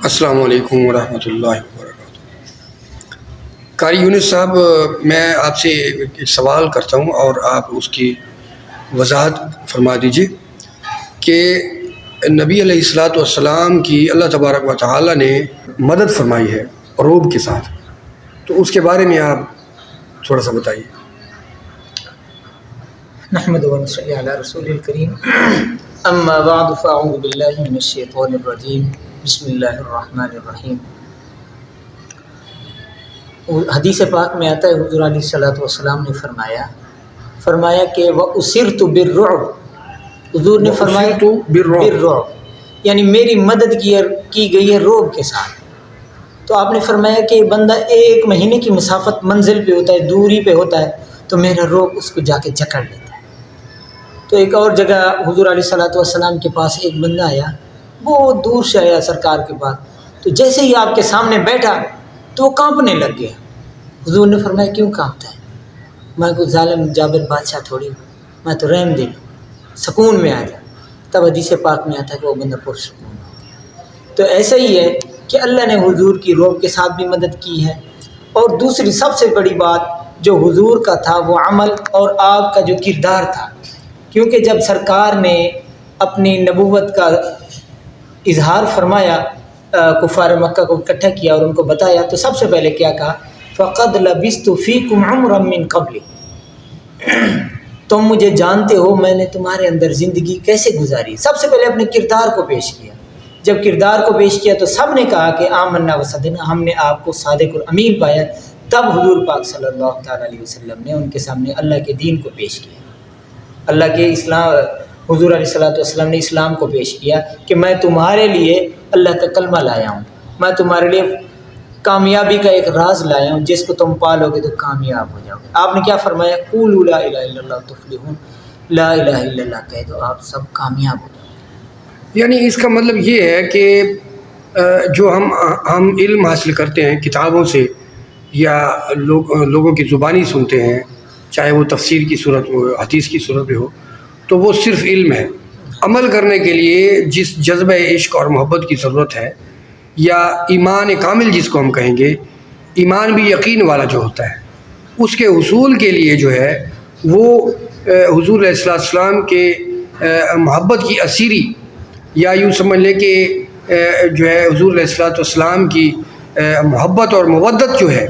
السلام علیکم ورحمۃ اللہ وبرکاتہ۔ قاری یونس صاحب، میں آپ سے ایک سوال کرتا ہوں اور آپ اس کی وضاحت فرما دیجیے کہ نبی علیہ الصلاۃ والسلام کی اللہ تبارک و تعالی نے مدد فرمائی ہے روب کے ساتھ، تو اس کے بارے میں آپ تھوڑا سا بتائیے۔ نحمد و نصلی علی رسول الکریم، اما بعد فاعوذ باللہ من الشیطان الرجیم، بسم اللہ الرحمن الرحیم۔ حدیث پاک میں آتا ہے حضور علیہ الصلوۃ والسلام نے فرمایا کہ وَأُسِرْتُ بِالرُّعْبِ، حضور نے فرمایا بالرعب، یعنی میری مدد کی گئی ہے روب کے ساتھ۔ تو آپ نے فرمایا کہ بندہ 1 مہینے کی مسافت منزل پہ ہوتا ہے، دوری پہ ہوتا ہے، تو میرا روب اس کو جا کے جکڑ لیتا ہے۔ تو ایک اور جگہ حضور علیہ الصلوۃ والسلام کے پاس ایک بندہ آیا، بہت دور سے آیا سرکار کے پاس، تو جیسے ہی آپ کے سامنے بیٹھا تو وہ کانپنے لگ گیا۔ حضور نے فرمایا کیوں کانپتا ہے؟ میں کوئی ظالم جابر بادشاہ تھوڑی ہوں، میں تو رحم دل ہوں، سکون میں آ جا۔ تب حدیث پاک میں آتا ہے کہ وہ بندہ پرسکون ہو گیا۔ تو ایسا ہی ہے کہ اللہ نے حضور کی روب کے ساتھ بھی مدد کی ہے، اور دوسری سب سے بڑی بات جو حضور کا تھا وہ عمل اور آپ کا جو کردار تھا، کیونکہ جب سرکار نے اپنی نبوت کا اظہار فرمایا، کفار مکہ کو اکٹھا کیا اور ان کو بتایا، تو سب سے پہلے کیا کہا؟ فَقَدْ لَبِثْتُ فِيكُمْ عُمْرًا مِّن قَبْلِ، تم مجھے جانتے ہو میں نے تمہارے اندر زندگی کیسے گزاری۔ سب سے پہلے اپنے کردار کو پیش کیا۔ جب کردار کو پیش کیا تو سب نے کہا کہ آمنا وصدقنا، ہم نے آپ کو صادق اور امین پایا۔ تب حضور پاک صلی اللہ تعالیٰ علیہ وسلم نے ان کے سامنے اللہ کے دین کو پیش کیا، اللہ کے اسلام، حضور علیہ السلام نے اسلام کو پیش کیا کہ میں تمہارے لیے اللہ کا کلمہ لایا ہوں، میں تمہارے لیے کامیابی کا ایک راز لایا ہوں، جس کو تم پالو گے تو کامیاب ہو جاؤ گے۔ آپ نے کیا فرمایا؟ قولوا لا الہ الا اللہ تفلحون، لا الہ الا اللہ کہہ دو آپ سب کامیاب ہو جاؤ گے۔ یعنی اس کا مطلب یہ ہے کہ جو ہم علم حاصل کرتے ہیں کتابوں سے یا لوگوں کی زبانی سنتے ہیں، چاہے وہ تفسیر کی صورت میں ہو، حدیث کی صورت میں ہو، تو وہ صرف علم ہے۔ عمل کرنے کے لیے جس جذبہ عشق اور محبت کی ضرورت ہے، یا ایمان کامل جس کو ہم کہیں گے، ایمان بھی یقین والا جو ہوتا ہے، اس کے حصول کے لیے جو ہے وہ حضور علیہ السلام کے محبت کی اسیری، یا یوں سمجھ لیں کہ جو ہے حضور علیہ السلام کی محبت اور مودت جو ہے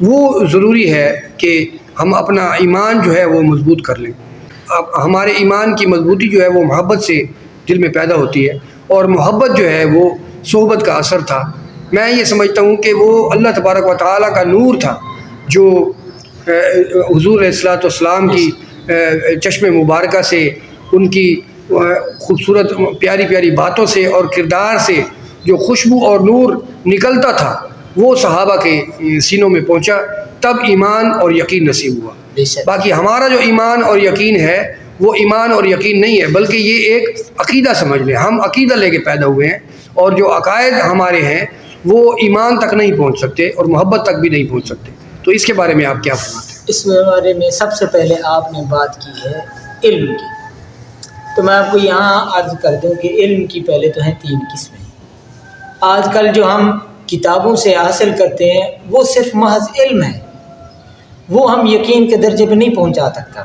وہ ضروری ہے کہ ہم اپنا ایمان جو ہے وہ مضبوط کر لیں۔ اب ہمارے ایمان کی مضبوطی جو ہے وہ محبت سے دل میں پیدا ہوتی ہے، اور محبت جو ہے وہ صحبت کا اثر تھا۔ میں یہ سمجھتا ہوں کہ وہ اللہ تبارک و تعالیٰ کا نور تھا جو حضور علیہ السلام کی چشم مبارکہ سے، ان کی خوبصورت پیاری پیاری باتوں سے اور کردار سے جو خوشبو اور نور نکلتا تھا وہ صحابہ کے سینوں میں پہنچا، تب ایمان اور یقین نصیب ہوا۔ باقی ہمارا جو ایمان اور یقین ہے وہ ایمان اور یقین نہیں ہے، بلکہ یہ ایک عقیدہ سمجھ لیں۔ ہم عقیدہ لے کے پیدا ہوئے ہیں، اور جو عقائد ہمارے ہیں وہ ایمان تک نہیں پہنچ سکتے اور محبت تک بھی نہیں پہنچ سکتے۔ تو اس کے بارے میں آپ کیا فرماتے ہیں؟ اس بارے میں سب سے پہلے آپ نے بات کی ہے علم کی، تو میں آپ کو یہاں عرض کر دوں کہ علم کی پہلے تو ہیں 3 قسمیں۔ آج کل جو ہم کتابوں سے حاصل کرتے ہیں وہ صرف محض علم ہے، وہ ہم یقین کے درجے پہ نہیں پہنچا سکتا۔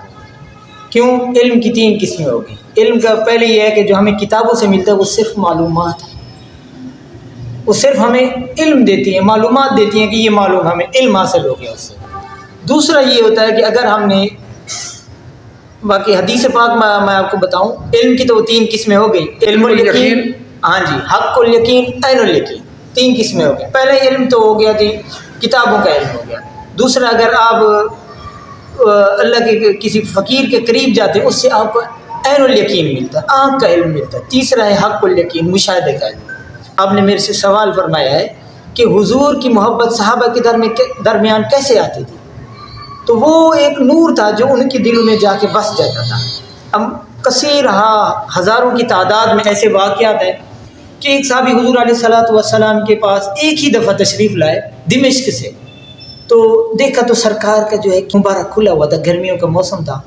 کیوں؟ علم کی 3 قسمیں ہو گئی۔ علم کا پہلے یہ ہے کہ جو ہمیں کتابوں سے ملتا ہے وہ صرف معلومات ہے، وہ صرف ہمیں علم دیتی ہیں، معلومات دیتی ہیں کہ یہ معلوم، ہمیں علم حاصل ہو گیا اس سے۔ دوسرا یہ ہوتا ہے کہ اگر ہم نے باقی حدیث پاک میں آپ کو بتاؤں، علم کی تو 3 قسمیں ہو گئی، علم الیقین، ہاں جی، حق الیقین، عین الیقین، 3 قسمیں ہو گئی۔ پہلے علم تو ہو گیا جی، کتابوں کا علم ہو گیا۔ دوسرا، اگر آپ اللہ کے کسی فقیر کے قریب جاتے ہیں اس سے آپ کو عین الیقین ملتا ہے، آنکھ کا علم ملتا ہے۔ تیسرا ہے حق الیقین، مشاہدے کا علم۔ آپ نے میرے سے سوال فرمایا ہے کہ حضور کی محبت صحابہ کے درمیان کیسے آتی تھی؟ تو وہ ایک نور تھا جو ان کے دلوں میں جا کے بس جاتا تھا۔ اب کثیر ہزاروں کی تعداد میں ایسے واقعات ہیں کہ ایک صحابی حضور علیہ السلام کے پاس ایک ہی دفعہ تشریف لائے دمشق سے، تو دیکھا تو سرکار کا جو ہے مبارک کھلا ہوا تھا، گرمیوں کا موسم تھا،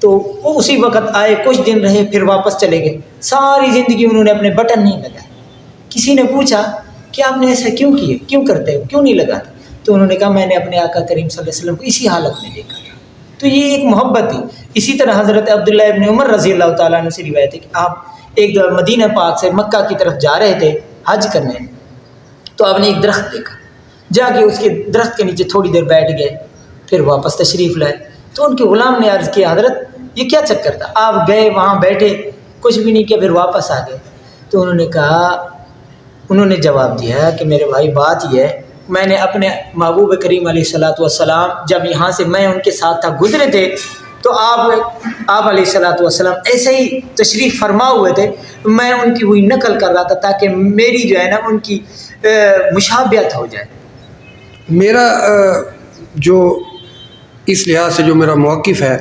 تو وہ اسی وقت آئے، کچھ دن رہے، پھر واپس چلے گئے۔ ساری زندگی انہوں نے اپنے بٹن نہیں لگائے۔ کسی نے پوچھا کہ آپ نے ایسا کیوں کیا، کیوں کرتے ہو، کیوں نہیں لگاتے؟ تو انہوں نے کہا میں نے اپنے آقا کریم صلی اللہ علیہ وسلم کو اسی حالت میں دیکھا تھا۔ تو یہ ایک محبت تھی۔ اسی طرح حضرت عبداللہ ابن عمر رضی اللہ تعالیٰ عنہ سے روایت ہے کہ آپ ایک دفعہ مدینہ پاک سے مکہ کی طرف جا رہے تھے حج کرنے، تو آپ نے ایک درخت دیکھا، جا کے اس کے درخت کے نیچے تھوڑی دیر بیٹھ گئے، پھر واپس تشریف لائے۔ تو ان کے غلام نے عرض کیا حضرت یہ کیا چکر تھا، آپ گئے وہاں بیٹھے کچھ بھی نہیں کیا پھر واپس آ گئے؟ تو انہوں نے جواب دیا کہ میرے بھائی بات یہ ہے، میں نے اپنے محبوب کریم علیہ الصلوۃ والسلام جب یہاں سے میں ان کے ساتھ تھا گزرے تھے تو آپ علیہ الصلوۃ والسلام ایسے ہی تشریف فرما ہوئے تھے، میں ان کی وہی نقل کر رہا تھا تاکہ میری جو ہے نا ان کی مشابہت ہو جائے۔ میرا جو اس لحاظ سے جو میرا موقف ہے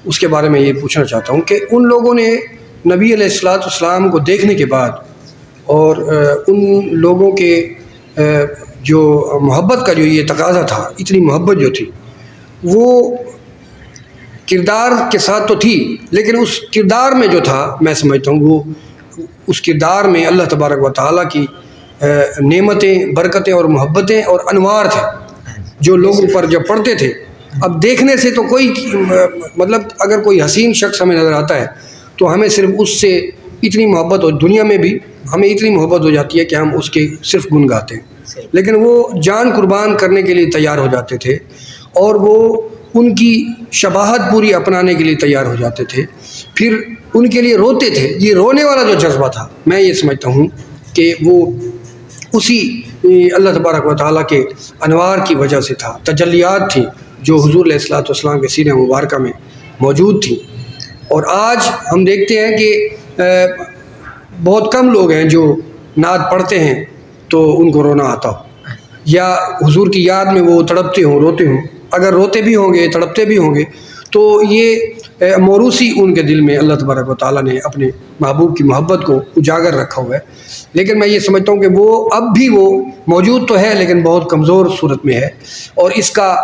اس کے بارے میں یہ پوچھنا چاہتا ہوں کہ ان لوگوں نے نبی علیہ الصلوۃ والسلام کو دیکھنے کے بعد اور ان لوگوں کے جو محبت کا جو یہ تقاضا تھا، اتنی محبت جو تھی وہ کردار کے ساتھ تو تھی، لیکن اس کردار میں جو تھا میں سمجھتا ہوں وہ اس کردار میں اللہ تبارک و تعالیٰ کی نعمتیں، برکتیں اور محبتیں اور انوار تھے جو لوگوں پر جب پڑھتے تھے۔ اب دیکھنے سے تو کوئی مطلب اگر کوئی حسین شخص ہمیں نظر آتا ہے تو ہمیں صرف اس سے اتنی محبت، اور دنیا میں بھی ہمیں اتنی محبت ہو جاتی ہے کہ ہم اس کے صرف گن گاتے ہیں، لیکن وہ جان قربان کرنے کے لیے تیار ہو جاتے تھے اور وہ ان کی شباہت پوری اپنانے کے لیے تیار ہو جاتے تھے، پھر ان کے لیے روتے تھے۔ یہ رونے والا جو جذبہ تھا میں یہ سمجھتا ہوں کہ وہ اسی اللہ تبارک و تعالیٰ کے انوار کی وجہ سے تھا، تجلیات تھیں جو حضور علیہ الصلوۃ والسلام کے سینہ مبارکہ میں موجود تھیں۔ اور آج ہم دیکھتے ہیں کہ بہت کم لوگ ہیں جو نعت پڑھتے ہیں تو ان کو رونا آتا ہو، یا حضور کی یاد میں وہ تڑپتے ہوں، روتے ہوں۔ اگر روتے بھی ہوں گے، تڑپتے بھی ہوں گے تو یہ موروثی ان کے دل میں اللہ تبارک و تعالیٰ نے اپنے محبوب کی محبت کو اجاگر رکھا ہوا ہے۔ لیکن میں یہ سمجھتا ہوں کہ وہ اب بھی وہ موجود تو ہے لیکن بہت کمزور صورت میں ہے، اور اس کا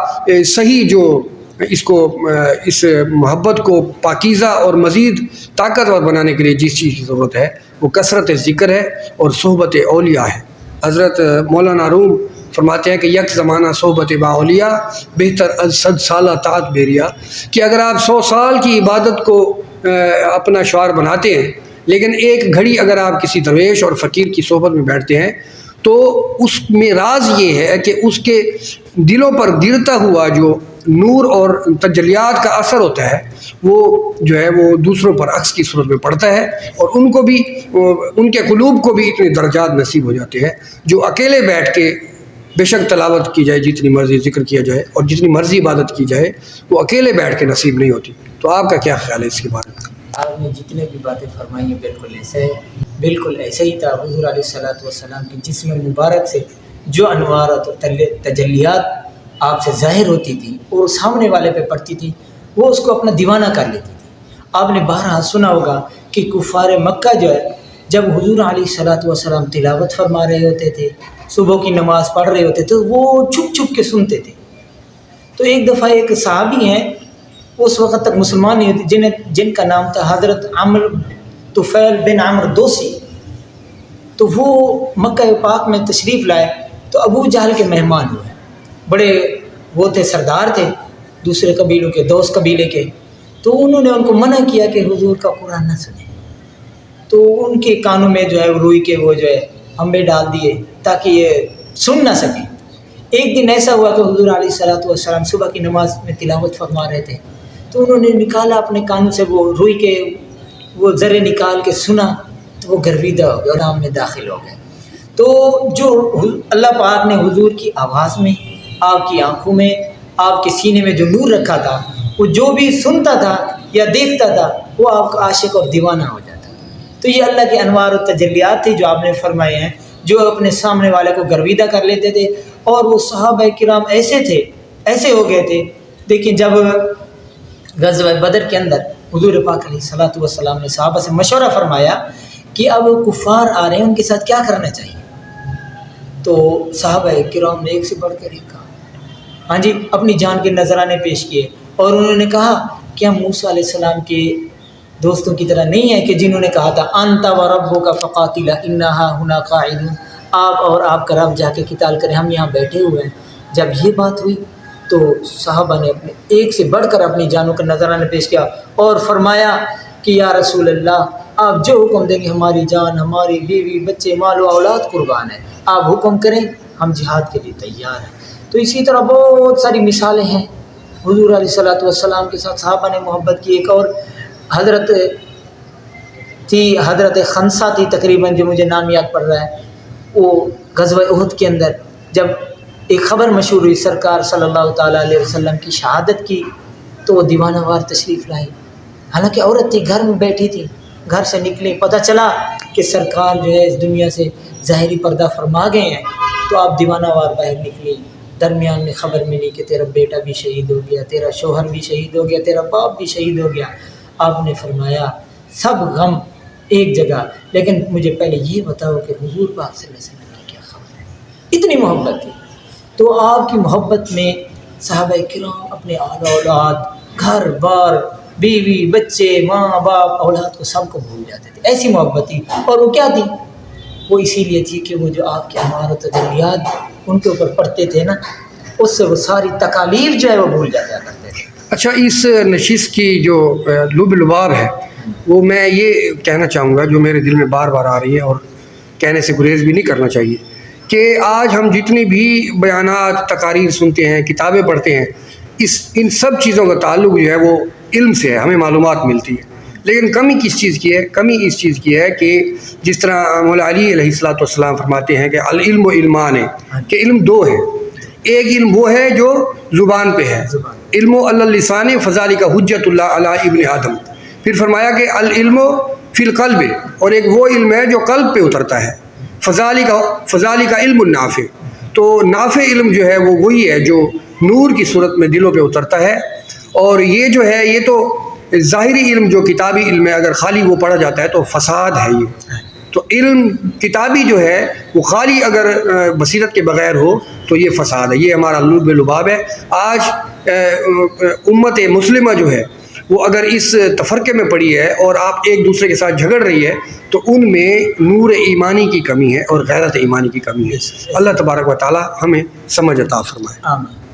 صحیح جو اس محبت کو پاکیزہ اور مزید طاقتور بنانے کے لیے جس چیز کی ضرورت ہے وہ کثرت ذکر ہے اور صحبت اولیاء ہے۔ حضرت مولانا روم فرماتے ہیں کہ یک زمانہ صحبت با اولیاء بہتر از 100 سالہ طاعت بیریا، کہ اگر آپ 100 سال کی عبادت کو اپنا شعار بناتے ہیں لیکن ایک گھڑی اگر آپ کسی درویش اور فقیر کی صحبت میں بیٹھتے ہیں تو اس میں راز یہ ہے کہ اس کے دلوں پر گرتا ہوا جو نور اور تجلیات کا اثر ہوتا ہے وہ جو ہے وہ دوسروں پر عکس کی صورت میں پڑتا ہے، اور ان کو بھی، ان کے قلوب کو بھی اتنے درجات نصیب ہو جاتے ہیں جو اکیلے بیٹھ کے بے شک تلاوت کی جائے، جتنی مرضی ذکر کیا جائے اور جتنی مرضی عبادت کی جائے، وہ اکیلے بیٹھ کے نصیب نہیں ہوتی۔ تو آپ کا کیا خیال ہے اس کے بارے میں؟ آپ نے جتنے بھی باتیں فرمائی ہیں بالکل ایسے ہی تھا۔ حضور علیہ الصلوۃ والسلام کی جسم مبارک سے جو انوارات اور تجلیات آپ سے ظاہر ہوتی تھی اور سامنے والے پہ پڑتی تھی وہ اس کو اپنا دیوانہ کر لیتی تھی۔ آپ نے بارہا سنا ہوگا کہ کفار مکہ جو ہے جب حضور علیہ الصلوۃ والسلام تلاوت فرما رہے ہوتے تھے، صبح کی نماز پڑھ رہے ہوتے تھے، وہ چھپ چھپ کے سنتے تھے۔ تو ایک دفعہ ایک صحابی ہیں، اس وقت تک مسلمان نہیں ہوتے، جن کا نام تھا حضرت عمرو طفیل بن عمرو دوسی، تو وہ مکہ پاک میں تشریف لائے تو ابو جہل کے مہمان ہوئے۔ بڑے وہ تھے، سردار تھے دوسرے قبیلوں کے، دوست قبیلے کے، تو انہوں نے ان کو منع کیا کہ حضور کا قرآن نہ سنیں۔ تو ان کے کانوں میں جو ہے وہ روئی کے وہ جو ہے ہمبے ڈال دیے تاکہ یہ سن نہ سکیں۔ ایک دن ایسا ہوا کہ حضور علیہ الصلوۃ والسلام صبح کی نماز میں تلاوت فرما رہے تھے، تو انہوں نے نکالا اپنے کانوں سے وہ روئی کے وہ ذرے نکال کے سنا تو وہ گرویدہ ہو گئے اور نام میں داخل ہو گئے۔ تو جو اللہ پاک نے حضور کی آواز میں، آپ کی آنکھوں میں، آپ کے سینے میں جو نور رکھا تھا، وہ جو بھی سنتا تھا یا دیکھتا تھا وہ آپ کا عاشق اور دیوانہ ہو جاتا تھا۔ تو یہ اللہ کے انوار و تجلیات تھی جو آپ نے فرمائے ہیں، جو اپنے سامنے والے کو گرویدہ کر لیتے تھے۔ اور وہ صحابہ کرام ایسے تھے، ایسے ہو گئے تھے۔ دیکھیں جب غزوہ بدر کے اندر حضور پاک علیہ الصلوۃ والسلام نے صحابہ سے مشورہ فرمایا کہ اب کفار آ رہے ہیں، ان کے ساتھ کیا کرنا چاہیے، تو صحابہ کرام نے ایک سے بڑھ کر ایک کہا، ہاں جی، اپنی جان کے نذرانے پیش کیے، اور انہوں نے کہا کہ ہم موسیٰ علیہ السلام کے دوستوں کی طرح نہیں ہیں کہ جنہوں نے کہا تھا انت و ربک فقاتلا انا ہاہنا قاعدون، آپ اور آپ کا رب جا کے قتال کریں، ہم یہاں بیٹھے ہوئے ہیں۔ جب یہ بات ہوئی تو صحابہ نے اپنے ایک سے بڑھ کر اپنی جانوں کا نذرانہ پیش کیا اور فرمایا کہ یا رسول اللہ، آپ جو حکم دیں گے، ہماری جان، ہماری بیوی، بچے، مال و اولاد قربان ہے، آپ حکم کریں، ہم جہاد کے لیے تیار ہیں۔ تو اسی طرح بہت ساری مثالیں ہیں حضور علیہ الصلوۃ والسلام کے ساتھ صحابہ نے محبت کی۔ ایک اور حضرت خنسہ تھی تقریباً، جو مجھے نام یاد پڑ رہا ہے، وہ غزوہ احد کے اندر جب ایک خبر مشہور ہوئی سرکار صلی اللہ تعالیٰ علیہ وسلم کی شہادت کی، تو وہ دیوانہ وار تشریف لائے۔ حالانکہ عورت تھی، گھر میں بیٹھی تھی، گھر سے نکلی، پتہ چلا کہ سرکار جو ہے اس دنیا سے ظاہری پردہ فرما گئے ہیں، تو آپ دیوانہ وار باہر نکلی۔ درمیان میں خبر ملی کہ تیرا بیٹا بھی شہید ہو گیا، تیرا شوہر بھی شہید ہو گیا، تیرا باپ بھی شہید ہو گیا۔ آپ نے فرمایا سب غم ایک جگہ، لیکن مجھے پہلے یہ بتاؤ کہ حضور پاک صلی اللہ علیہ وسلم کی کیا خبر ہے۔ اتنی محبت تھی۔ تو آپ کی محبت میں صحابہ کرام اپنے آل اولاد، گھر بار، بیوی، بچے، ماں باپ، اولاد کو سب کو بھول جاتے تھے، ایسی محبت تھی۔ اور وہ کیا تھی؟ وہ اسی لیے تھی کہ وہ جو آپ کے اعمال و تجلیات ان کے اوپر پڑتے تھے نا، اس سے وہ ساری تکالیف جو ہے وہ بھول جایا کرتے تھے۔ اچھا، اس نشست کی جو لب لباب ہے، وہ میں یہ کہنا چاہوں گا جو میرے دل میں بار بار آ رہی ہے، اور کہنے سے گریز بھی نہیں کرنا چاہیے، کہ آج ہم جتنی بھی بیانات، تقاریر سنتے ہیں، کتابیں پڑھتے ہیں، ان سب چیزوں کا تعلق جو ہے وہ علم سے ہے، ہمیں معلومات ملتی ہے۔ لیکن کمی کس چیز کی ہے؟ کمی اس چیز کی ہے کہ جس طرح مولا علی علیہ الصلوۃ والسلام فرماتے ہیں کہ العلم و علمان ہے، کہ علم دو ہے۔ ایک علم وہ ہے جو زبان پہ ہے، علم و اللسان فذالک حجت اللہ علی ابن آدم۔ پھر فرمایا کہ العلم فی القلب، اور ایک وہ علم ہے جو قلب پہ اترتا ہے، فذالک علم النافع۔ تو نافع علم جو ہے وہ وہی ہے جو نور کی صورت میں دلوں پہ اترتا ہے۔ اور یہ جو ہے یہ تو ظاہری علم جو کتابی علم ہے، اگر خالی وہ پڑھا جاتا ہے تو فساد ہے یہ۔ تو علم کتابی جو ہے وہ خالی اگر بصیرت کے بغیر ہو تو یہ فساد ہے، یہ ہمارا لب لباب ہے۔ آج امت مسلمہ جو ہے وہ اگر اس تفرقے میں پڑی ہے اور آپ ایک دوسرے کے ساتھ جھگڑ رہی ہے، تو ان میں نور ایمانی کی کمی ہے اور غیرت ایمانی کی کمی ہے۔ اللہ تبارک و تعالی ہمیں سمجھ عطا فرمائے۔ آمین۔